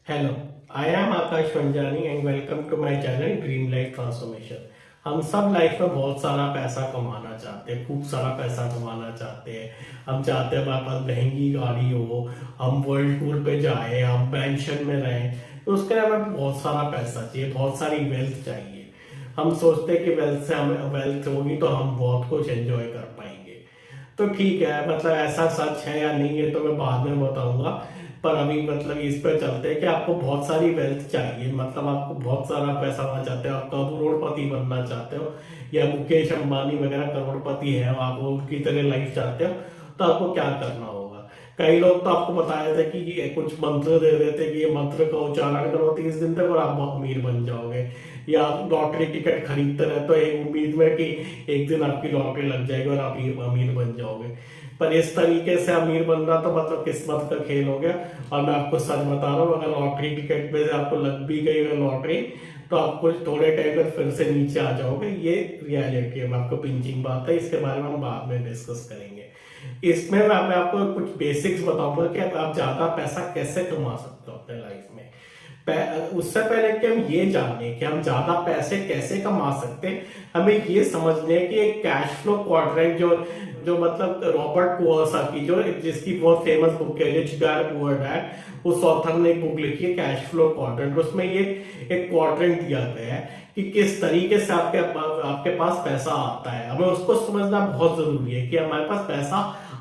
Hello, I am Akash Panjani and welcome to my channel dream life transformation. हम सब life में बहुत सारा पैसा कमाना चाहते हैं, खूब सारा पैसा कमाना चाहते हैं। हम चाहते हैं हमारे पास महंगी गाड़ी हो, हम वर्ल्ड टूर पे जाएं, हम पेंशन में रहें। तो उसके लिए हमें बहुत सारा पैसा चाहिए, बहुत सारी वेल्थ चाहिए। हम सोचते हैं कि वेल्थ से हमें वेल्थ होगी तो हम बहुत कुछ एंजॉय कर पाएंगे। तो ठीक है, मतलब ऐसा सच है या नहीं है तो मैं बाद में बताऊंगा। पर अभी मतलब इस पर चलते हैं कि आपको बहुत सारी वेल्थ चाहिए, मतलब आपको बहुत सारा पैसा होना चाहते हो, आप करोड़पति बनना चाहते हो या मुकेश अंबानी वगैरह करोड़पति है, आप उनकी तरह लाइफ चाहते हो। तो आपको क्या करना होगा? कई लोग तो आपको बताए थे कि ये कुछ मंत्र दे देते कि ये मंत्र का उच्चारण करो 30 दिन तक और आप बहुत अमीर बन जाओगे। या आप लॉटरी टिकट खरीदते रहे तो एक उम्मीद में कि एक दिन आपकी लॉटरी लग जाएगी और आप अमीर बन जाओगे। पर इस तरीके से अमीर बनना तो मतलब किस्मत का खेल हो गया। और मैं आपको सच बता रहा हूँ, अगर लॉटरी टिकट पे से आपको लग भी गई है लॉटरी तो आप कुछ थोड़े टाइम में फिर से नीचे आ जाओगे। ये रियलिटी है, मैं आपको पिंचिंग बात है, इसके बारे में हम बाद में डिस्कस करेंगे। इसमें मैं आपको कुछ बेसिक्स बताऊंगा कि आप ज्यादा पैसा कैसे कमा सकते हो अपने लाइफ में। उससे पहले कि हम ये जाने कि हम ज्यादा पैसे कैसे कमा सकते हैं, हमें ये समझने है कि एक कैश फ्लो क्वाड्रेंट जो जो मतलब रॉबर्ट कियोसाकी, जो जिसकी बहुत फेमस बुक है रिच डैड पुअर डैड, उस ऑथर ने एक बुक लिखी है कैश फ्लो क्वाड्रेंट। उसमें ये एक क्वाड्रेंट दिया गया है कि किस तरीके से आपके पास पैसा आता है। हमें उसको समझना बहुत जरूरी है कि हमारे पास पैसा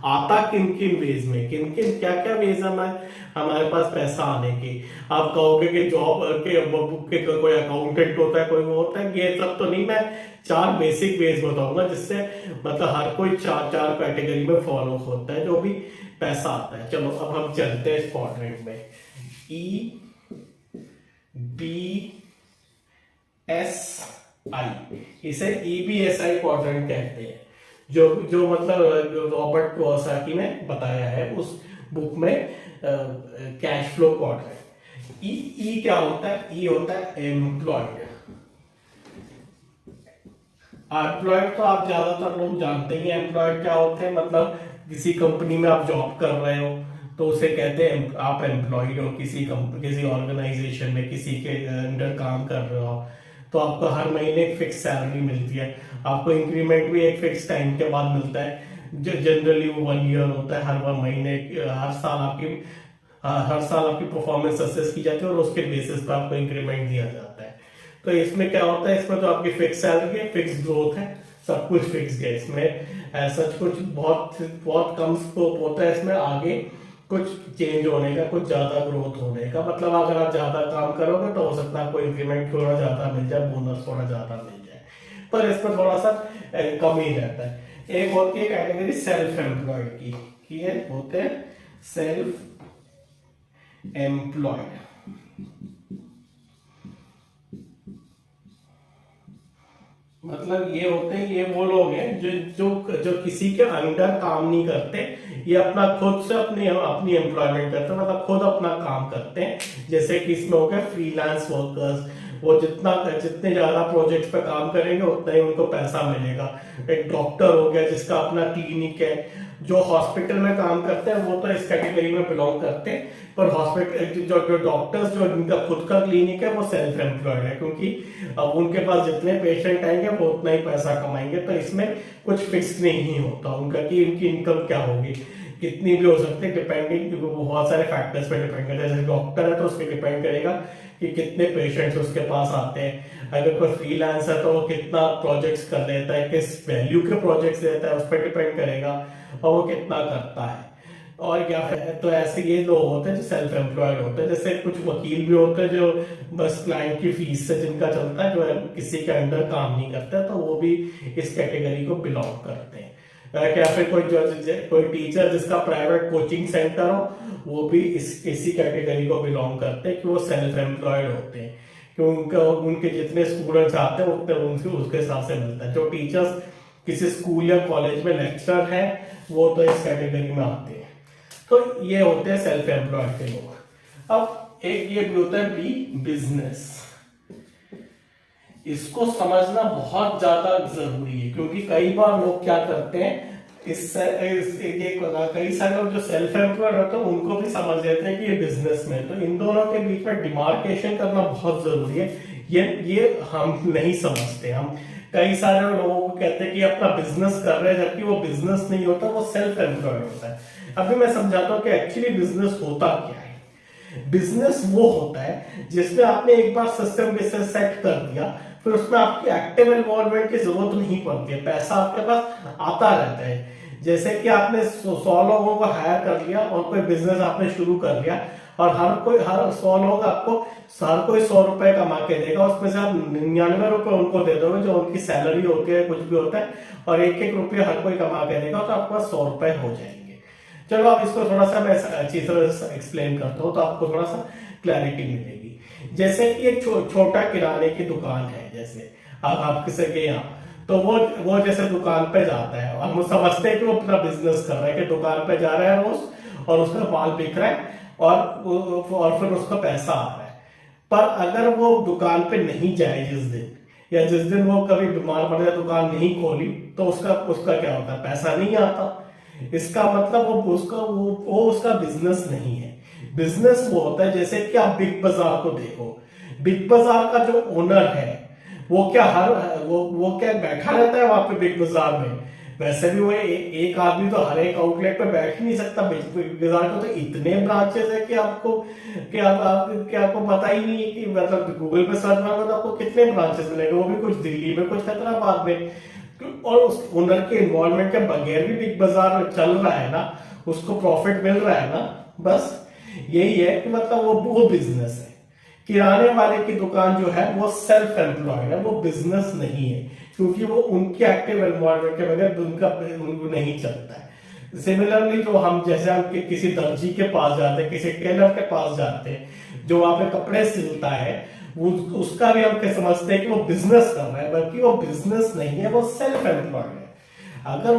आता किन किन वेज में, किन किन क्या क्या वेज हमारे पास पैसा आने की। आप कहोगे कि जॉब के कोई अकाउंटेंट होता है, कोई वो होता है, ये सब तो नहीं। मैं 4 बेसिक वेज बताऊंगा जिससे मतलब हर कोई चार चार कैटेगरी में फॉलो होता है जो भी पैसा आता है। चलो अब हम चलते हैं इस क्वाड्रेंट में। ई बी एस आई, इसे EBSI क्वाड्रेंट कहते हैं। जो जो मतलब रॉबर्ट कियोसाकी ने बताया है उस बुक में कैश फ्लो क्वाड्रेंट। ई क्या होता है? ई होता है एम्प्लॉयड। एम्प्लॉयड तो आप ज्यादातर लोग जानते ही हैं। एम्प्लॉयड क्या होते हैं? मतलब किसी कंपनी में आप जॉब कर रहे हो तो उसे कहते हैं आप एम्प्लॉयड हो। किसी ऑर्गेनाइजेशन में किसी के अंडर काम कर रहे हो तो आपको हर महीने एक फिक्स सैलरी मिलती है। आपको इंक्रीमेंट भी एक फिक्स टाइम के बाद मिलता है, जो जनरली वो 1 ईयर होता है। हर महीने हर साल आपकी परफॉर्मेंस असेस की जाती है और उसके बेसिस पर आपको इंक्रीमेंट दिया जाता है। तो इसमें क्या होता है? इसमें तो आपकी फिक्स सैलरी है, फिक्स ग्रोथ है, सब कुछ फिक्स है। इसमें ऐसा कुछ बहुत बहुत कम स्कोप होता है इसमें आगे कुछ चेंज होने का, कुछ ज्यादा ग्रोथ होने का। मतलब अगर आप ज्यादा काम करोगे तो हो सकता है आपको इंक्रीमेंट थोड़ा ज्यादा मिल जाए, बोनस थोड़ा ज्यादा मिल जाए, पर इसमें थोड़ा सा कम ही रहता है। एक होती है कैटेगरी सेल्फ एम्प्लॉयड की है, होते हैं सेल्फ एम्प्लॉयड। मतलब ये होते हैं, ये वो लोग हैं जो जो जो किसी के अंडर काम नहीं करते। ये अपना खुद से अपनी अपनी एम्प्लॉयमेंट करते हैं, मतलब खुद अपना काम करते हैं। जैसे कि इसमें हो गया फ्रीलांस वर्कर्स, वो जितने ज्यादा प्रोजेक्ट्स पे काम करेंगे उतना ही उनको पैसा मिलेगा। एक डॉक्टर हो गया जिसका अपना क्लिनिक है। जो हॉस्पिटल में काम करते हैं वो तो इस कैटेगरी में बिलोंग करते हैं, पर हॉस्पिटल जो डॉक्टर्स जो जिनका खुद का क्लिनिक है वो सेल्फ एम्प्लॉयड है, क्योंकि अब उनके पास जितने पेशेंट आएंगे वो उतना ही पैसा कमाएंगे। तो इसमें कुछ फिक्स नहीं होता उनका कि इनकी इनकम क्या होगी, कितनी भी हो सकती है, डिपेंडिंग बहुत सारे फैक्टर्स पे डिपेंड करता है। जैसे डॉक्टर है तो उसके डिपेंड करेगा कि कितने पेशेंट्स उसके पास आते हैं। अगर कोई फ्रीलांस है तो वो कितना प्रोजेक्ट्स कर लेता है, किस वैल्यू के प्रोजेक्ट्स देता है, उस पर डिपेंड करेगा और वो कितना करता है। और क्या है, तो ऐसे ये लोग होते हैं जो सेल्फ एम्प्लॉयड होते हैं। जैसे कुछ वकील भी होते हैं जो बस क्लाइंट की फीस से जिनका चलता है, जो किसी के अंडर काम नहीं करता, तो वो भी इस कैटेगरी को बिलोंग करते हैं। क्या फिर कोई टीचर जिसका प्राइवेट कोचिंग सेंटर हो, वो भी इसी कैटेगरी को बिलोंग करते हैं कि वो सेल्फ एम्प्लॉयड होते हैं। कि उनके जितने स्टूडेंट्स आते हैं उतने उनसे उसके हिसाब से मिलता है। जो टीचर्स किसी स्कूल या कॉलेज में लेक्चरर हैं वो तो इस कैटेगरी में आते हैं। तो ये होते हैं सेल्फ एम्प्लॉयड के लोग। अब एक ये भी होता है बी बिजनेस। इसको समझना बहुत ज्यादा जरूरी है, क्योंकि कई बार लोग क्या करते हैं, ये कई सारे लोग जो सेल्फ एम्प्लॉयड होते हैं उनको भी समझ लेते हैं कि ये बिजनेसमैन, तो इन दोनों के बीच में डिमार्केशन करना बहुत जरूरी है। ये हम नहीं समझते। हम कई सारे लोगों को कहते हैं कि अपना बिजनेस कर रहे हैं, जबकि वो बिजनेस नहीं होता, वो सेल्फ एम्प्लॉयड होता है। अभी मैं समझाता हूँ कि एक्चुअली बिजनेस होता क्या है। बिजनेस वो होता है जिसमें आपने एक बार सिस्टम सेट कर दिया, फिर उसमें आपकी एक्टिव इन्वॉल्वमेंट की जरूरत नहीं पड़ती है, पैसा आपके पास आता रहता है। जैसे कि आपने 100 लोगों को हायर कर लिया और कोई बिजनेस आपने शुरू कर लिया, और हर 100 लोग आपको हर कोई 100 रुपए कमा के देगा, उसमें से आप 99 रुपए उनको दे दोगे जो उनकी सैलरी होती है, कुछ भी होता है, और एक रुपया हर कोई कमा के देगा, तो आपके पास 100 रुपए हो जाएंगे। चलो आप इसको थोड़ा सा मैं अच्छी तरह से एक्सप्लेन करता हूँ तो आपको थोड़ा सा क्लैरिटी मिलेगी। जैसे कि एक छोटा किराने की दुकान है, जैसे आप किसी के यहाँ, तो वो जैसे दुकान पे जाता है, हम समझते हैं कि वो अपना बिजनेस कर रहा है, कि दुकान पे जा रहा है रोज और उसका माल बिक रहा है और फिर उसका पैसा आ रहा है। पर अगर वो दुकान पे नहीं जाए जिस दिन, या जिस दिन वो कभी बीमार पड़ जाए, दुकान नहीं खोली, तो उसका क्या होता है, पैसा नहीं आता। इसका मतलब वो उसका बिजनेस नहीं है। बिजनेस वो होता है, जैसे कि आप बिग बाजार को देखो, बिग बाजार का जो ओनर है वो क्या बैठा रहता है वहां पे बिग बाजार में। वैसे भी वो एक आदमी तो हर एक आउटलेट पे बैठ ही नहीं सकता। बिग बाजार को तो इतने ब्रांचेस है कि आपको पता ही नहीं है कि, मतलब गूगल पे सर्च मारोगे तो आपको कितने ब्रांचेस मिलेंगे, वो भी कुछ दिल्ली में, कुछ हैदराबाद में। और उस ओनर के इन्वॉल्वमेंट के बगैर भी बिग बाजार चल रहा है ना, उसको प्रॉफिट मिल रहा है ना, बस यही है कि मतलब वो बिजनेस है। किराने वाले की दुकान जो है वो सेल्फ एम्प्लॉयड है, वो बिजनेस नहीं है, क्योंकि वो उनकी एक्टिव एनवायरनमेंट के बगैर उनका नहीं चलता है। सिमिलरली जो जैसे हम किसी दर्जी के पास जाते हैं, किसी टेलर के पास जाते हैं जो वहां पे कपड़े सिलता है, उसका भी हम समझते हैं कि वो बिजनेस कर रहा है, बल्कि वो बिजनेस नहीं है, वो सेल्फ एम्प्लॉयड है। अगर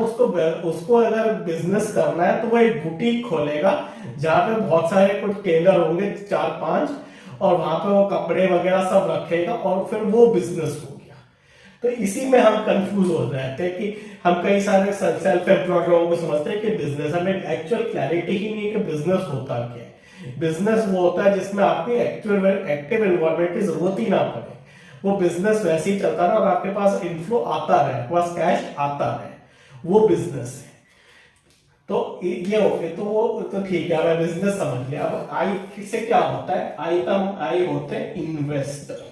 उसको अगर बिजनेस करना है तो वो एक बुटीक खोलेगा जहां पे बहुत सारे कुछ टेलर होंगे, 4-5, और वहां पे वो कपड़े वगैरह सब रखेगा, और फिर वो बिजनेस हो गया। तो इसी में हम कंफ्यूज हो जाते हैं कि हम कई सारे सेल्फ एम्प्लॉयड लोगों को समझते हैं कि बिजनेस, हमें एक्चुअल क्लैरिटी ही नहीं है कि बिजनेस होता क्या है। बिजनेस वो होता है जिसमें आपकी एक्टिव इन्वॉल्वमेंट की जरूरत ही ना पड़े, वो बिजनेस वैसे ही चलता रहे और आपके पास इनफ्लो आता रहे, आपके पास कैश आता रहे, वो बिजनेस है। तो ये हो गया, तो वो तो ठीक है, मैं बिजनेस समझ लिया। अब आई से क्या होता है, आई होते हैं इन्वेस्टर।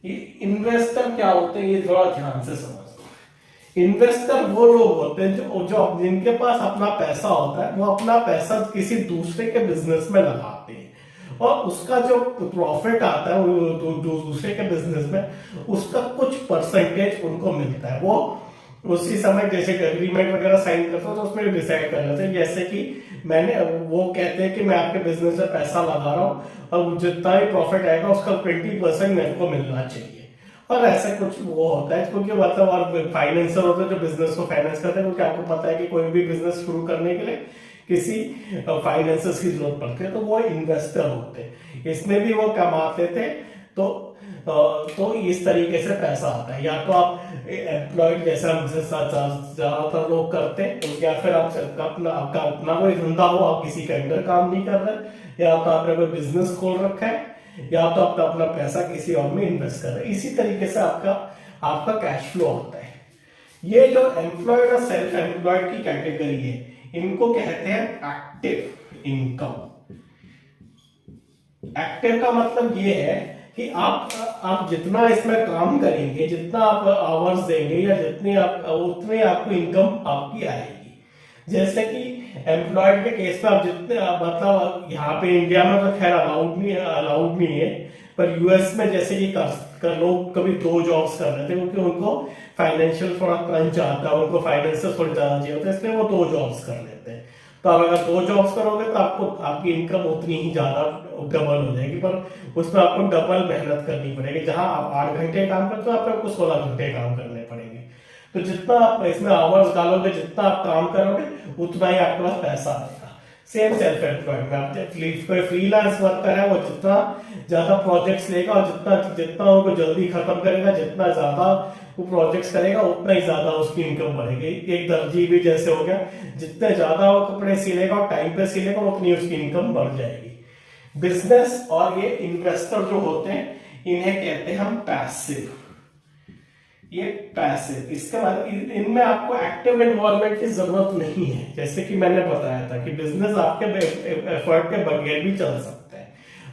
इन्वेस्टर क्या होते हैं, ये थोड़ा ध्यान से समझो। इन्वेस्टर वो लोग होते हैं जो जिनके पास अपना पैसा होता है, वो अपना पैसा किसी दूसरे के बिजनेस में लगाते हैं, और उसका जो प्रॉफिट आता है दूसरे के बिजनेस में, उसका कुछ परसेंटेज उनको मिलता है। वो उसी समय जैसे एग्रीमेंट वगैरह साइन करता हूँ तो उसमें डिसाइड कर लेते हैं, जैसे कि वो कहते हैं कि मैं आपके बिजनेस में पैसा लगा रहा हूँ और जितना भी प्रॉफिट आएगा उसका 20% मेरे को मिलना चाहिए। और ऐसा कुछ वो होता है, क्योंकि मतलब और फाइनेंसर होते हैं जो बिजनेस को फाइनेंस करते हैं, क्योंकि आपको पता है कि कोई भी बिजनेस शुरू करने के लिए किसी फाइनेंसर्स की जरूरत पड़ती है, तो वो इन्वेस्टर होते हैं। इसमें भी वो कमाते थे, तो इस तरीके से पैसा आता है। या तो आप एम्प्लॉयड जैसे हमसे ज्यादातर लोग करते हैं, या फिर आपका अपना कोई धंधा हो, आप किसी के अंडर काम नहीं कर रहे, या तो आपने कोई बिजनेस खोल रखा है, या तो आप अपना पैसा किसी और में इन्वेस्ट कर रहे हैं। इसी तरीके से आपका कैश फ्लो आता है। ये जो एम्प्लॉयड और सेल्फ एम्प्लॉयड की कैटेगरी है, इनको कहते हैं एक्टिव इनकम। एक्टिव का मतलब ये है कि आप जितना इसमें काम करेंगे, जितना आप आवर्स देंगे, या उतनी आपको इनकम आपकी आएगी। जैसे कि एम्प्लॉयड के केस में आप जितने मतलब यहाँ पे इंडिया में तो खैर अलाउड नहीं है, पर यूएस में जैसे कि लोग कभी 2 जॉब्स कर रहे थे, क्योंकि उनको फाइनेंशियल थोड़ा क्रंच आता है, उनको फाइनेंशियल थोड़ी ज्यादा चाहिए होता है, इसलिए वो 2 जॉब्स कर लेते हैं। तो आप अगर 2 जॉब्स करोगे तो आपकी इनकम उतनी ही ज्यादा डबल हो जाएगी, पर उसमें आपको डबल मेहनत करनी पड़ेगी। जहां आप 8 घंटे काम करते हो, आपको 16 घंटे काम करने पड़ेंगे। तो जितना आप इसमें आवर्स डालोगे, जितना आप काम करोगे, उतना ही आपके पास पैसा आएगा। सेम सेल्फ एम्प्लॉयड में, आप कोई फ्रीलांस वर्कर है वो जितना ज्यादा प्रोजेक्ट्स लेगा और जितना जितना उनको जल्दी खत्म करेगा, जितना ज्यादा वो प्रोजेक्ट्स करेगा उतना ही ज्यादा उसकी इनकम बढ़ेगी। एक दर्जी भी जैसे हो गया, जितने ज्यादा वो कपड़े सिलेगा और टाइम पे सिलेगा उतनी उसकी इनकम बढ़ जाएगी। बिजनेस और ये इन्वेस्टर जो होते हैं इन्हें कहते हैं हम पैसिव। ये पैसिव, इसका मतलब इनमें आपको एक्टिव इन्वॉल्वमेंट की जरूरत नहीं है। जैसे कि मैंने बताया था कि बिजनेस आपके एफर्ट के बगैर भी चल सकता है।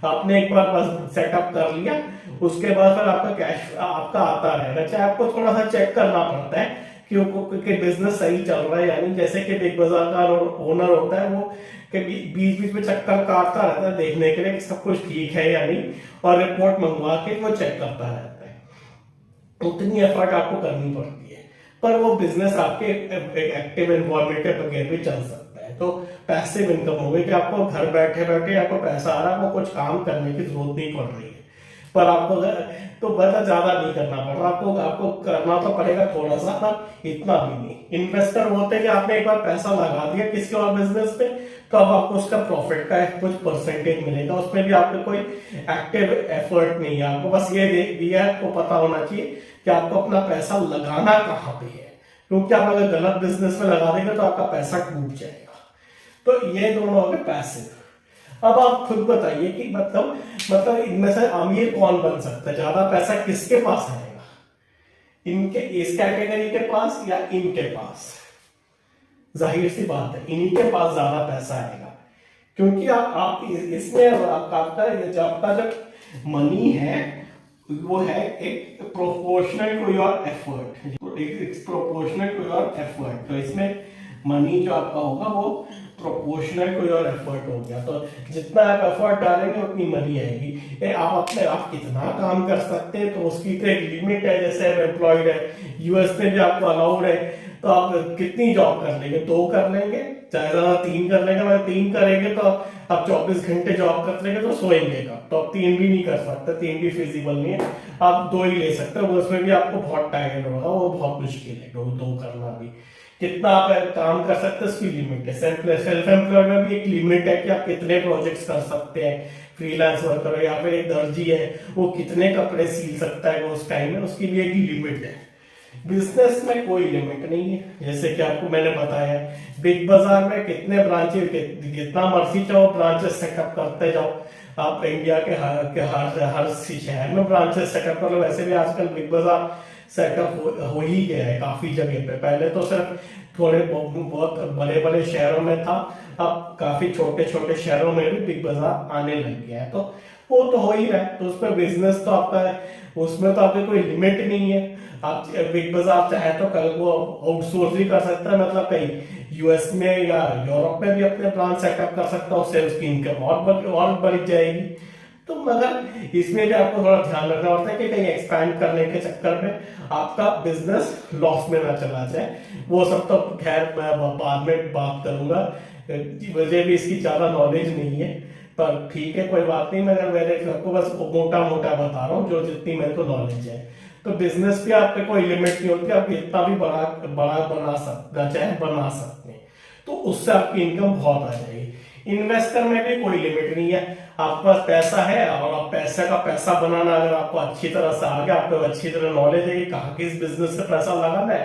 आपने एक बार बस सेटअप कर लिया, उसके बाद फिर आपका कैश आपका आता रहेगा। चाहे आपको थोड़ा सा चेक करना पड़ता है कि बिजनेस सही चल रहा है या नहीं। जैसे कि बिग बाजार का ओनर होता है, वो बीच बीच में चक्कर काटता रहता है देखने के लिए कि सब कुछ ठीक है या नहीं, और रिपोर्ट मंगवा के वो चेक करता रहता है। उतनी एफर्ट आपको करनी पड़ती है, पर वो बिजनेस आपके एक्टिव इन्वॉल्वमेंट के बगैर भी चल सकता है। तो पैसिव इनकम हो गई कि आपको घर बैठे बैठे आपको पैसा आ रहा है, आपको कुछ काम करने की जरूरत नहीं पड़ रही है, पर आपको तो बता ज्यादा नहीं करना पड़ रहा, आपको करना तो पड़ेगा थोड़ा सा, पर इतना भी नहीं। इन्वेस्टर होते हैं कि आपने एक बार पैसा लगा दिया किसी और बिजनेस पे, तो अब आपको उसका प्रॉफिट का कुछ परसेंटेज मिलेगा, उसमें भी आपको कोई एक्टिव एफर्ट नहीं है। आपको बस ये दिया है, आपको पता होना चाहिए कि आपको अपना पैसा लगाना कहाँ पे है, क्योंकि आप अगर गलत बिजनेस में लगा देंगे तो आपका पैसा टूट जाएगा। तो ये दोनों हो गए पैसिव। अब आप खुद बताइए कि मतलब इनमें से अमीर कौन बन सकता है, ज्यादा पैसा किसके पास आएगा, इनके इस कैटेगरी के पास या इनके पास? जाहिर सी बात है इन्हीं के पास ज्यादा पैसा आएगा, क्योंकि आप इसमें आपका जो मनी है वो है एक प्रोपोर्शनल टू योर एफर्ट, एक प्रोपोर्शनल टू योर एफर्ट। तो इसमें मनी जो आपका होगा वो प्रोपोर्शनल टू योर एफर्ट हो गया। तो जितना आप एफर्ट डालेंगे उतनी मनी आएगी। आप कितना काम कर सकते हैं तो उसकी तो एक लिमिट है। जैसे आप एम्प्लॉयड है, यूएस में भी आपको अलाउड है, तो आप कितनी जॉब कर लेंगे? 2 कर लेंगे, चाहे ज्यादा 3 कर लेंगे। अगर 3 करेंगे तो आप 24 घंटे जॉब कर लेंगे तो सोएंगे कब? तो आप 3 भी नहीं कर सकते, 3 भी फिजिबल नहीं है, आप 2 ही ले सकते हो। उसमें भी आपको बहुत टायर्ड होगा, वो बहुत मुश्किल है 2 करना भी। कितना आप काम कर सकते हैं उसकी लिमिट है। सेल्फ एम्प्लॉयड में भी एक लिमिट है कि आप कितने प्रोजेक्ट्स कर सकते हैं। फ्रीलांस वर्कर या फिर एक दर्जी है, वो कितने कपड़े सिल सकता है उस टाइम में, उसकी भी एक लिमिट है। बिजनेस में कोई लिमिट नहीं है। जैसे कि आपको मैंने बताया, बिग बाजार में कितने ब्रांचेस, जितना मर्जी चाहो ब्रांचेस सेटअप करते जाओ। आप इंडिया के हर शहर में ब्रांचेस सेटअप कर लो। वैसे भी आजकल बिग बाजार सेटअप हो ही गया है काफी जगह पे। पहले तो सिर्फ थोड़े बहुत बड़े बड़े शहरों में था, अब काफी छोटे छोटे शहरों में भी बिग बाजार आने लग गया है। तो वो तो हो ही रहा है, तो उसमें बिजनेस तो आपका, उसमें तो आपकी कोई लिमिट नहीं है। आप बिग बाजार चाहे तो कल को आउटसोर्स भी कर सकता है, मतलब कहीं यूएस में या यूरोप में भी अपने ब्रांच सेटअप कर सकता है, उससे उसकी इनकम और बढ़ जाएगी। तो मगर इसमें भी आपको थोड़ा ध्यान रखना होता है कि कहीं एक्सपैंड करने के चक्कर में आपका बिजनेस लॉस में ना चला जाए। वो सब तो खैर मैं बाद में बात करूंगा, मुझे भी इसकी ज्यादा नॉलेज नहीं है, पर ठीक है कोई बात नहीं। मगर मैंने आपको बस मोटा मोटा बता रहा हूँ जो जितनी मेरे को नॉलेज है। तो बिजनेस पे आपके कोई लिमिट नहीं होती, आप जितना भी बड़ा बना सकते हैं, तो उससे आपकी इनकम बहुत आ जाएगी। इन्वेस्टर में भी कोई लिमिट नहीं है। आपके पास पैसा है और आप पैसे का पैसा बनाना अगर आपको अच्छी तरह से आ गया, आपको अच्छी तरह नॉलेज है कि कहाँ किस बिजनेस से पैसा लगाना है,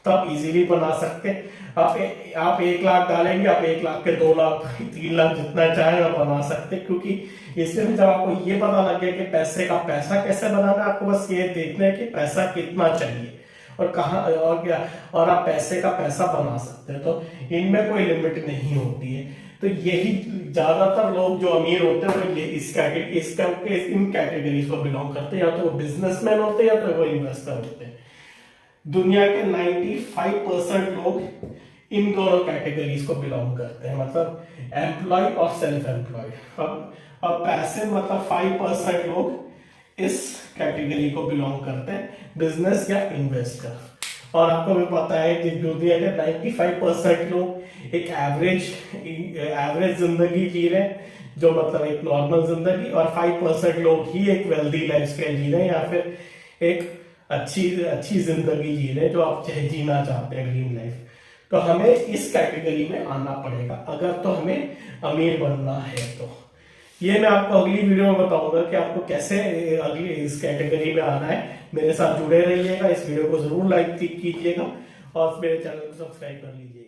तो आप इजीली बना सकते हैं। आप 1 लाख डालेंगे, आप 1 लाख के 2 लाख 3 लाख जितना चाहे आप बना सकते हैं। क्योंकि इसमें भी जब आपको ये पता लग गया कि पैसे का पैसा कैसे बनाना है, आपको बस ये देखना है कि पैसा कितना चाहिए और कहाँ और क्या, और आप पैसे का पैसा बना सकते हैं। तो इनमें कोई लिमिट नहीं होती है। तो यही ज्यादातर लोग जो अमीर होते हैं वो ये इन कैटेगरीज को बिलोंग करते हैं, या तो वो बिजनेसमैन होते हैं या तो वो इन्वेस्टर होते हैं। दुनिया के 95% लोग इन दोनों कैटेगरीज को बिलोंग करते हैं, मतलब एम्प्लॉय और सेल्फ एम्प्लॉयड। अब पैसिव मतलब 5% लोग इस कैटेगरी को बिलोंग करते हैं, बिजनेस या इन्वेस्टर। और आपको भी पता है कि दुनिया के 95% लोग एक एवरेज जिंदगी जी रहे हैं, जो मतलब एक नॉर्मल जिंदगी, और 5% लोग ही एक वेल्दी लाइफस्टाइल जी रहे हैं या फिर एक अच्छी जिंदगी जी रहे हैं जो आप जीना चाहते हैं, ड्रीम लाइफ। तो हमें इस कैटेगरी में आना पड़ेगा अगर तो हमें अमीर बनना है। तो ये मैं आपको अगली वीडियो में बताऊंगा कि आपको कैसे अगली इस कैटेगरी में आना है। मेरे साथ जुड़े रहिएगा, इस वीडियो को जरूर लाइक कीजिएगा और मेरे चैनल को सब्सक्राइब कर लीजिए।